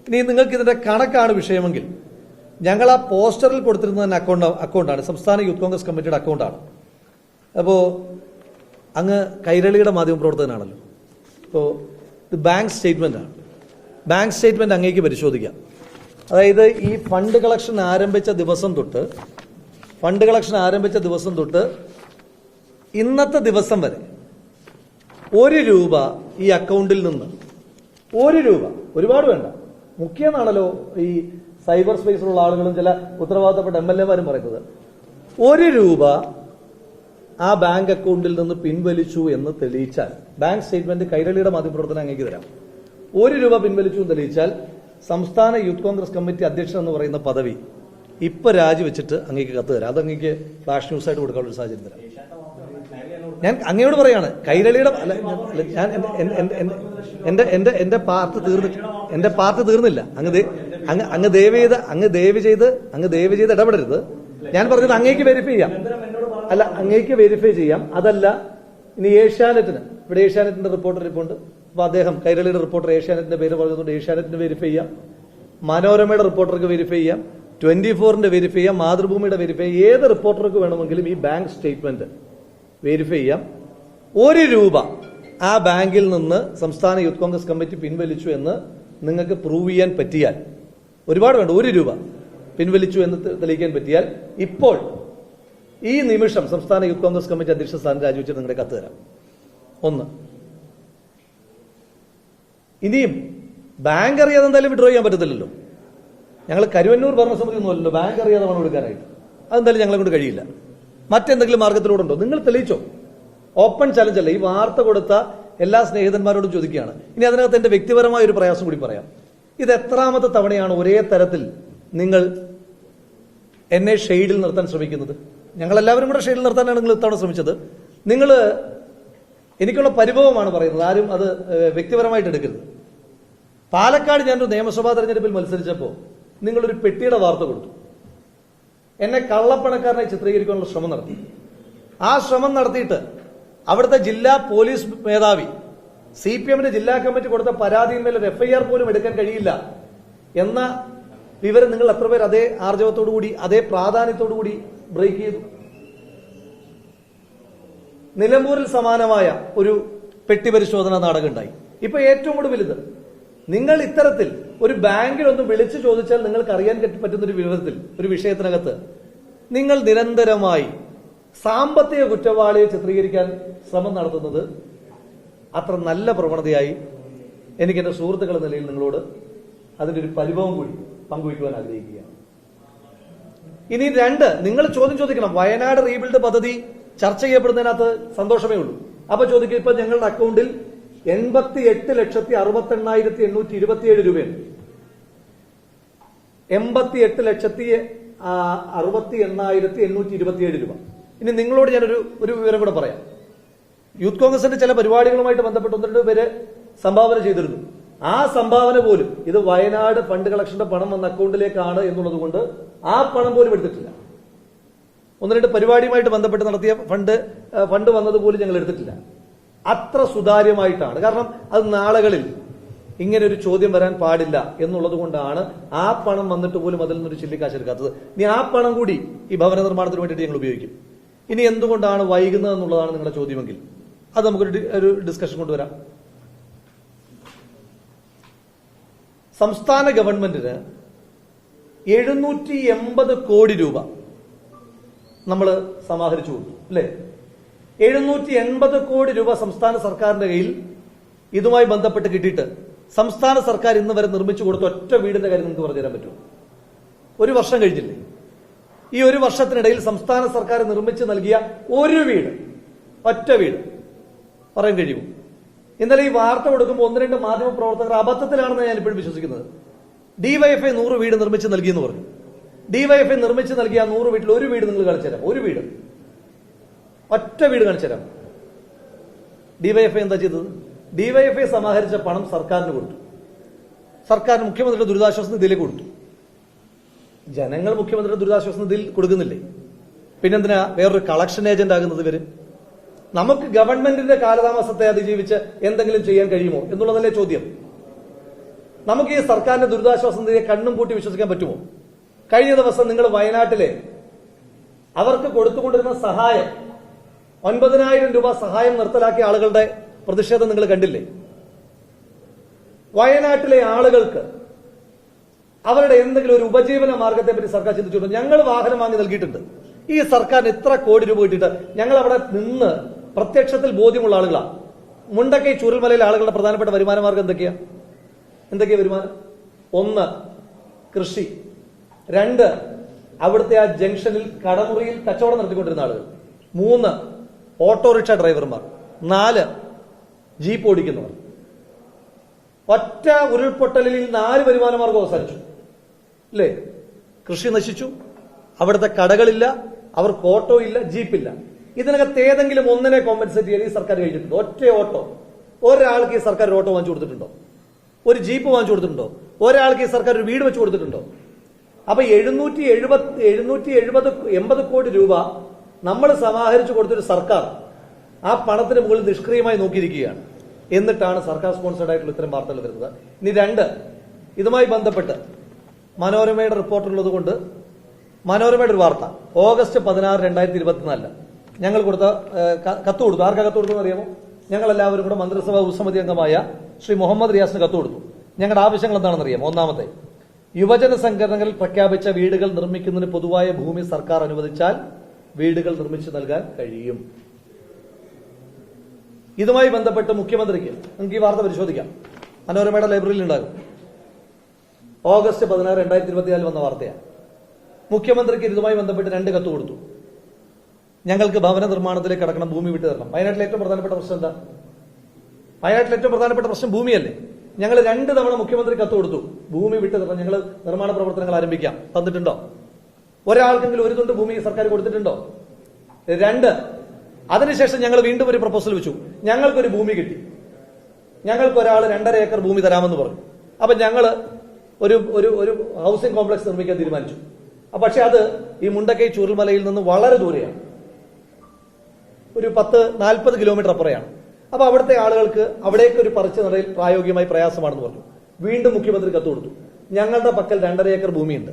ഇനി നിങ്ങൾക്ക് ഇതിന്റെ കണക്കാണ് വിഷയമെങ്കിൽ ഞങ്ങൾ ആ പോസ്റ്ററിൽ കൊടുത്തിരുന്ന അക്കൗണ്ടാണ് സംസ്ഥാന യൂത്ത് കോൺഗ്രസ് കമ്മിറ്റിയുടെ അക്കൗണ്ടാണ്. അപ്പോൾ അങ്ങ് കൈരളിയുടെ മാധ്യമപ്രവർത്തകനാണല്ലോ. അപ്പോൾ ഇത് ബാങ്ക് സ്റ്റേറ്റ്മെന്റ് ആണ്. ബാങ്ക് സ്റ്റേറ്റ്മെന്റ് അങ്ങേക്ക് പരിശോധിക്കാം. അതായത് ഈ ഫണ്ട് കളക്ഷൻ ആരംഭിച്ച ദിവസം തൊട്ട് ഇന്നത്തെ ദിവസം വരെ 1 രൂപ ഈ അക്കൗണ്ടിൽ നിന്ന് 1 രൂപ, ഒരുപാട് വേണ്ട, മുഖ്യമാണല്ലോ ഈ സൈബർ സ്പേസിലുള്ള ആളുകളും ചില ഉത്തരവാദിത്തപ്പെട്ട MLA-മാരും പറയുന്നത്, 1 രൂപ ആ ബാങ്ക് അക്കൗണ്ടിൽ നിന്ന് പിൻവലിച്ചു എന്ന് തെളിയിച്ചാൽ, ബാങ്ക് സ്റ്റേറ്റ്മെന്റ് കൈരളിയുടെ മാധ്യമപ്രവർത്തനം അങ്ങേക്ക് തരാം, 1 രൂപ പിൻവലിച്ചു എന്ന് തെളിയിച്ചാൽ സംസ്ഥാന യൂത്ത് കോൺഗ്രസ് കമ്മിറ്റി അധ്യക്ഷൻ എന്ന് പറയുന്ന പദവി ഇപ്പൊ രാജിവെച്ചിട്ട് അങ്ങേക്ക് കത്ത് തരാം. അത് അങ്ങേക്ക് ഫ്ലാഷ് ന്യൂസ് ആയിട്ട് കൊടുക്കാനുള്ള ഒരു സാഹചര്യം തരാം. ഞാൻ അങ്ങയോട് പറയാണ്, കൈരളിയുടെ ഞാൻ എന്റെ പാർട്ടി തീർന്നില്ല. അങ്ങ് ദയവ് ചെയ്ത് ഇടപെടരുത്. ഞാൻ പറഞ്ഞത് അങ്ങേക്ക് വെരിഫൈ ചെയ്യാം. അങ്ങേക്ക് വെരിഫൈ ചെയ്യാം. അതല്ല, ഇനി ഏഷ്യാനെറ്റിന്, ഇവിടെ ഏഷ്യാനെറ്റിന്റെ റിപ്പോർട്ടർ ഇരിപ്പുണ്ട്. അപ്പൊ അദ്ദേഹം, കൈരളിയുടെ റിപ്പോർട്ടർ ഏഷ്യാനെറ്റിന്റെ പേര് പറഞ്ഞതുകൊണ്ട് ഏഷ്യാനെറ്റിന് വെരിഫൈ ചെയ്യാം, മനോരമയുടെ റിപ്പോർട്ടർക്ക് വെരിഫൈ ചെയ്യാം, 24ന്റെ വെരിഫൈ ചെയ്യാം, മാതൃഭൂമിയുടെ വെരിഫൈ ചെയ്യാം. ഏത് റിപ്പോർട്ടർക്ക് വേണമെങ്കിലും ഈ ബാങ്ക് സ്റ്റേറ്റ്മെന്റ് വെരിഫൈ ചെയ്യാം. 1 രൂപ ആ ബാങ്കിൽ നിന്ന് സംസ്ഥാന യൂത്ത് കോൺഗ്രസ് കമ്മിറ്റി പിൻവലിച്ചു എന്ന് നിങ്ങൾക്ക് പ്രൂവ് ചെയ്യാൻ പറ്റിയാൽ, ഒരുപാട് വേണ്ട, 1 രൂപ പിൻവലിച്ചു എന്ന് തെളിയിക്കാൻ പറ്റിയാൽ ഇപ്പോൾ ഈ നിമിഷം സംസ്ഥാന യൂത്ത് കോൺഗ്രസ് കമ്മിറ്റി അധ്യക്ഷ സ്ഥാനം രാജിവെച്ചിട്ട് നിങ്ങളുടെ കത്ത് തരാം. 1. ഇനിയും ബാങ്ക് അറിയാതെ എന്തായാലും വിഡ്രോ ചെയ്യാൻ പറ്റത്തില്ലല്ലോ. ഞങ്ങൾ കരുവന്നൂർ ഭരണസമിതി ഒന്നുമല്ലല്ലോ ബാങ്ക് അറിയാതെ പണം എടുക്കാനായിട്ട്. അതെന്തായാലും ഞങ്ങളെ കൊണ്ട് കഴിയില്ല. മറ്റെന്തെങ്കിലും മാർഗത്തിലൂടെ ഉണ്ടോ? നിങ്ങൾ തെളിയിച്ചോ. ഓപ്പൺ ചലഞ്ച് അല്ല. ഈ വാർത്ത കൊടുത്ത എല്ലാ സ്നേഹിതന്മാരോടും ചോദിക്കുകയാണ്. ഇനി അതിനകത്ത് എന്റെ വ്യക്തിപരമായ ഒരു പ്രയാസം കൂടി പറയാം. ഇത് എത്രാമത്തെ തവണയാണ് ഒരേ തരത്തിൽ നിങ്ങൾ എന്നെ ഷെയ്ഡിൽ നിർത്താൻ ശ്രമിക്കുന്നത്? ഞങ്ങളെല്ലാവരും കൂടെ ഷെയ്ഡിൽ നിർത്താനാണ് നിങ്ങൾ ഇത്തവണ ശ്രമിച്ചത്. നിങ്ങൾ, എനിക്കുള്ള പരിഭവമാണ് പറയുന്നത്, ആരും അത് വ്യക്തിപരമായിട്ട് എടുക്കരുത്. പാലക്കാട് ഞാനൊരു നിയമസഭാ തെരഞ്ഞെടുപ്പിൽ മത്സരിച്ചപ്പോൾ നിങ്ങളൊരു പെട്ടിയുടെ വാർത്ത കൊടുത്തു. എന്നെ കള്ളപ്പണക്കാരനായി ചിത്രീകരിക്കാനുള്ള ശ്രമം നടത്തി. ആ ശ്രമം നടത്തിയിട്ട് അവിടുത്തെ ജില്ലാ പോലീസ് മേധാവി CPM-ന്റെ ജില്ലാ കമ്മിറ്റി കൊടുത്ത പരാതിയിന്മേൽ ഒരു FIR പോലും എടുക്കാൻ കഴിയില്ല എന്ന വിവരം നിങ്ങൾ എത്ര പേർ അതേ ആർജവത്തോടുകൂടി അതേ പ്രാധാന്യത്തോടുകൂടി ബ്രേക്ക് ചെയ്തു? നിലമ്പൂരിൽ സമാനമായ ഒരു പെട്ടി പരിശോധന നാടകം ഉണ്ടായി. ഇപ്പൊ ഏറ്റവും കൂടുതൽ ഇത്, നിങ്ങൾ ഇത്തരത്തിൽ ഒരു ബാങ്കിലൊന്ന് വിളിച്ചു ചോദിച്ചാൽ നിങ്ങൾക്ക് അറിയാൻ പറ്റുന്ന ഒരു വിവരത്തിൽ, ഒരു വിഷയത്തിനകത്ത് നിങ്ങൾ നിരന്തരമായി സാമ്പത്തിക കുറ്റവാളിയെ ചിത്രീകരിക്കാൻ ശ്രമം നടത്തുന്നത് അത്ര നല്ല പ്രവണതയായി എനിക്ക് എന്റെ സുഹൃത്തുക്കളുടെ നിലയിൽ നിങ്ങളോട് അതിന്റെ ഒരു പരിഭവം കൂടി പങ്കുവയ്ക്കുവാൻ ആഗ്രഹിക്കുകയാണ്. ഇനി 2, നിങ്ങൾ ചോദ്യം ചോദിക്കണം. വയനാട് റീബിൽഡ് പദ്ധതി ചർച്ച ചെയ്യപ്പെടുന്നതിനകത്ത് സന്തോഷമേ ഉള്ളൂ. അപ്പൊ ചോദിക്കും, ഇപ്പൊ ഞങ്ങളുടെ അക്കൗണ്ടിൽ 88,68,827 രൂപയുണ്ട്. 88,68,827 രൂപ. ഇനി നിങ്ങളോട് ഞാനൊരു വിവരം കൂടെ പറയാം. യൂത്ത് കോൺഗ്രസിന്റെ ചില പരിപാടികളുമായിട്ട് ബന്ധപ്പെട്ട് 1-2 പേര് സംഭാവന ചെയ്തിരുന്നു. ആ സംഭാവന പോലും ഇത് വയനാട് ഫണ്ട് കളക്ഷന്റെ പണം വന്ന അക്കൗണ്ടിലേക്കാണ് എന്നുള്ളത് കൊണ്ട് ആ പണം പോലും എടുത്തിട്ടില്ല. 1-2 പരിപാടിയുമായിട്ട് ബന്ധപ്പെട്ട് നടത്തിയ ഫണ്ട് വന്നതുപോലും ഞങ്ങൾ എടുത്തിട്ടില്ല. അത്ര സുതാര്യമായിട്ടാണ്. കാരണം അത് നാളുകളിൽ ഇങ്ങനെ ഒരു ചോദ്യം വരാൻ പാടില്ല എന്നുള്ളത് കൊണ്ടാണ് ആ പണം വന്നിട്ട് പോലും അതിൽ നിന്നൊരു ചില്ലിക്കാശ് എടുക്കാത്തത്. ഇനി ആ പണം കൂടി ഈ ഭവന നിർമ്മാണത്തിന് വേണ്ടിയിട്ട് ഞങ്ങൾ ഉപയോഗിക്കും. ഇനി എന്തുകൊണ്ടാണ് വൈകുന്നത് എന്നുള്ളതാണ് നിങ്ങളുടെ ചോദ്യമെങ്കിൽ അത് നമുക്കൊരു ഡിസ്കഷൻ കൊണ്ടുവരാം. സംസ്ഥാന ഗവൺമെന്റിന് 780 കോടി രൂപ നമ്മൾ സമാഹരിച്ചു കൊടുത്തു, അല്ലേ? 780 കോടി രൂപ സംസ്ഥാന സർക്കാരിന്റെ കയ്യിൽ ഇതുമായി ബന്ധപ്പെട്ട് കിട്ടിയിട്ട് സംസ്ഥാന സർക്കാർ ഇന്ന് വരെ നിർമ്മിച്ചു കൊടുത്ത ഒറ്റ വീടിന്റെ കാര്യം നിങ്ങൾക്ക് പറഞ്ഞു തരാൻ പറ്റുമോ? 1 വർഷം കഴിഞ്ഞില്ലേ? ഈ 1 വർഷത്തിനിടയിൽ സംസ്ഥാന സർക്കാർ നിർമ്മിച്ചു നൽകിയ ഒരു വീട്, ഒറ്റ വീട് പറയാൻ കഴിയുമോ? ഇന്നലെ ഈ വാർത്ത കൊടുക്കുമ്പോൾ 1-2 മാധ്യമ പ്രവർത്തകർ അബദ്ധത്തിലാണെന്ന് ഞാൻ ഇപ്പോഴും വിശ്വസിക്കുന്നത്. DYFI 100 വീട് നിർമ്മിച്ച് നൽകിയെന്ന് പറഞ്ഞു. DYFI നിർമ്മിച്ച് നൽകിയ 100 വീട്ടിൽ ഒരു വീട് നിങ്ങൾ കാണിച്ചു തരാം. ഒരു വീട്, ഒറ്റ വീട് കാണിച്ചു തരാം. DYFI എന്താ ചെയ്തത്? DYFI സമാഹരിച്ച പണം സർക്കാരിന് കൊടുത്തു. സർക്കാർ മുഖ്യമന്ത്രിയുടെ ദുരിതാശ്വാസ നിധിയിലേക്ക് കൊടുത്തു. ജനങ്ങൾ മുഖ്യമന്ത്രിയുടെ ദുരിതാശ്വാസ നിധിയിൽ കൊടുക്കുന്നില്ലേ? പിന്നെന്തിനാ വേറൊരു കളക്ഷൻ ഏജന്റ് ആകുന്നത് ഇവര്? നമുക്ക് ഗവൺമെന്റിന്റെ കാലതാമസത്തെ അതിജീവിച്ച് എന്തെങ്കിലും ചെയ്യാൻ കഴിയുമോ എന്നുള്ളതല്ലേ ചോദ്യം. നമുക്ക് ഈ സർക്കാരിന്റെ ദുരിതാശ്വാസ നിധിയെ കണ്ണും പൂട്ടി വിശ്വസിക്കാൻ പറ്റുമോ? കഴിഞ്ഞ ദിവസം നിങ്ങൾ വയനാട്ടിലെ അവർക്ക് കൊടുത്തുകൊണ്ടിരുന്ന സഹായം 9,000 രൂപ സഹായം നിർത്തലാക്കിയ ആളുകളുടെ പ്രതിഷേധം നിങ്ങൾ കണ്ടില്ലേ? വയനാട്ടിലെ ആളുകൾക്ക് അവരുടെ എന്തെങ്കിലും ഒരു ഉപജീവന മാർഗത്തെ പറ്റി സർക്കാർ ചിന്തിച്ചിട്ടുണ്ട്? ഞങ്ങൾ വാഹനം വാങ്ങി നൽകിയിട്ടുണ്ട്. ഈ സർക്കാരിന് ഇത്ര കോടി രൂപ കിട്ടിയിട്ട് ഞങ്ങൾ അവിടെ നിന്ന് പ്രത്യക്ഷത്തിൽ ബോധ്യമുള്ള ആളുകളാണ്. മുണ്ടക്കൈ ചൂരൽമലയിലെ ആളുകളുടെ പ്രധാനപ്പെട്ട വരുമാന മാർഗം എന്തൊക്കെയാ വരുമാനം? 1, കൃഷി. 2, അവിടുത്തെ ആ ജംഗ്ഷനിൽ കടമുറിയിൽ കച്ചവടം നടത്തിക്കൊണ്ടിരുന്ന ആളുകൾ. 3, ഓട്ടോറിക്ഷ ഡ്രൈവർമാർ. 4, ജീപ്പ് ഓടിക്കുന്നവർ. ഒറ്റ ഉരുൾപൊട്ടലിൽ 4 വരുമാന മാർഗം അവസാനിച്ചു അല്ലേ? കൃഷി നശിച്ചു, അവിടുത്തെ കടകളില്ല, അവർക്ക് ഓട്ടോ ഇല്ല, ജീപ്പില്ല. ഇതിനകത്ത് ഏതെങ്കിലും ഒന്നിനെ കോമ്പൻസേറ്റ് ചെയ്യാൻ ഈ സർക്കാർ കഴിഞ്ഞിട്ടുണ്ടോ? ഒറ്റ ഓട്ടോ ഒരാൾക്ക് ഈ സർക്കാർ ഒരു ഓട്ടോ വാങ്ങിച്ചു കൊടുത്തിട്ടുണ്ടോ? ഒരു ജീപ്പ് വാങ്ങിച്ചു കൊടുത്തിട്ടുണ്ടോ? ഒരാൾക്ക് ഈ സർക്കാർ ഒരു വീട് വെച്ച് കൊടുത്തിട്ടുണ്ടോ? അപ്പൊ 780 കോടി രൂപ നമ്മൾ സമാഹരിച്ചു കൊടുത്തൊരു സർക്കാർ ആ പണത്തിന് മുകളിൽ നിഷ്ക്രിയമായി നോക്കിയിരിക്കുകയാണ്. എന്നിട്ടാണ് സർക്കാർ സ്പോൺസേഡ് ആയിട്ടുള്ള ഇത്തരം വാർത്തകൾ വരുന്നത്. ഇനി 2, ഇതുമായി ബന്ധപ്പെട്ട് മനോരമയുടെ റിപ്പോർട്ടുള്ളത് കൊണ്ട് മനോരമയുടെ ഒരു വാർത്ത ഓഗസ്റ്റ് 16, 2024 ഞങ്ങൾ കൊടുത്ത കത്ത് കൊടുത്തു. ആർക്കാ കത്ത് കൊടുത്തു അറിയാമോ? ഞങ്ങൾ എല്ലാവരും കൂടെ മന്ത്രിസഭാ ഉപസമിതി അംഗമായ ശ്രീ മുഹമ്മദ് റിയാസിന് കത്ത് കൊടുത്തു. ഞങ്ങളുടെ ആവശ്യങ്ങൾ എന്താണെന്ന് അറിയാമോ? ഒന്നാമത്തെ, യുവജന സംഘടനകൾ പ്രഖ്യാപിച്ച വീടുകൾ നിർമ്മിക്കുന്നതിന് പൊതുവായ ഭൂമി സർക്കാർ അനുവദിച്ചാൽ വീടുകൾ നിർമ്മിച്ചു നൽകാൻ കഴിയും. ഇതുമായി ബന്ധപ്പെട്ട് മുഖ്യമന്ത്രിക്ക് നമുക്ക് ഈ വാർത്ത പരിശോധിക്കാം. മനോരമയുടെ ലൈബ്രറിയിൽ ഉണ്ടാകും. ഓഗസ്റ്റ് 16, 2024 വന്ന വാർത്തയാണ്. മുഖ്യമന്ത്രിക്ക് ഇതുമായി ബന്ധപ്പെട്ട് 2 കത്ത് കൊടുത്തു. ഞങ്ങൾക്ക് ഭവന നിർമ്മാണത്തിലേക്ക് കടക്കണം, ഭൂമി വിട്ടു തരണം. വയനാട്ടിലെ ഏറ്റവും പ്രധാനപ്പെട്ട പ്രശ്നം എന്താ? വയനാട്ടിലെ ഏറ്റവും പ്രധാനപ്പെട്ട പ്രശ്നം ഭൂമിയല്ലേ? ഞങ്ങൾ 2 തവണ മുഖ്യമന്ത്രി കത്ത് കൊടുത്തു, ഭൂമി വിട്ടു തരണം, ഞങ്ങൾ നിർമ്മാണ പ്രവർത്തനങ്ങൾ ആരംഭിക്കാം. തന്നിട്ടുണ്ടോ? ഒരാൾക്കെങ്കിലും ഒരു തുണ്ട് ഭൂമി സർക്കാർ കൊടുത്തിട്ടുണ്ടോ? 2, അതിനുശേഷം ഞങ്ങൾ വീണ്ടും ഒരു പ്രപ്പോസൽ വെച്ചു. ഞങ്ങൾക്കൊരു ഭൂമി കിട്ടി, ഞങ്ങൾക്ക് ഒരാൾ 2.5 ഏക്കർ ഭൂമി തരാമെന്ന് പറഞ്ഞു. അപ്പൊ ഞങ്ങൾ ഒരു ഹൗസിംഗ് കോംപ്ലക്സ് നിർമ്മിക്കാൻ തീരുമാനിച്ചു. പക്ഷെ അത് ഈ മുണ്ടക്കൈ ചൂരൽമലയിൽ നിന്ന് വളരെ ദൂരെയാണ്, ഒരു 10-40 കിലോമീറ്റർ അപ്പുറയാണ്. അപ്പൊ അവിടുത്തെ ആളുകൾക്ക് അവിടേക്ക് ഒരു പറിച്ചു നടയിൽ പ്രായോഗികമായി പ്രയാസമാണെന്ന് പറഞ്ഞു. വീണ്ടും മുഖ്യമന്ത്രി കത്ത് കൊടുത്തു, ഞങ്ങളുടെ പക്കൽ 2.5 ഏക്കർ ഭൂമിയുണ്ട്,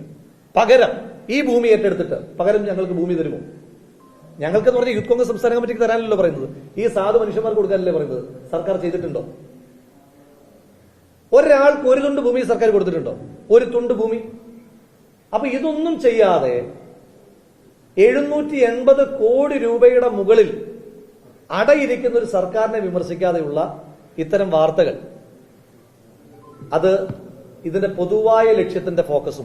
പകരം ഈ ഭൂമി ഏറ്റെടുത്തിട്ട് പകരം ഞങ്ങൾക്ക് ഭൂമി തരുമോ? ഞങ്ങൾക്ക് എന്ന് പറഞ്ഞാൽ യൂത്ത് കോൺഗ്രസ് സംസ്ഥാന കമ്മിറ്റിക്ക് തരാനല്ലോ പറയുന്നത്, ഈ സാധു മനുഷ്യന്മാർക്ക് കൊടുക്കാനല്ലേ പറയുന്നത്. സർക്കാർ ചെയ്തിട്ടുണ്ടോ? ഒരാൾക്ക് ഒരു തുണ്ട് ഭൂമി സർക്കാർ കൊടുത്തിട്ടുണ്ടോ? ഒരു തുണ്ട് ഭൂമി. അപ്പൊ ഇതൊന്നും ചെയ്യാതെ 780 കോടി രൂപയുടെ മുകളിൽ അടയിരിക്കുന്ന ഒരു സർക്കാരിനെ വിമർശിക്കാതെയുള്ള ഇത്തരം വാർത്തകൾ, അത് ഇതിന്റെ പൊതുവായ ലക്ഷ്യത്തിന്റെ ഫോക്കസും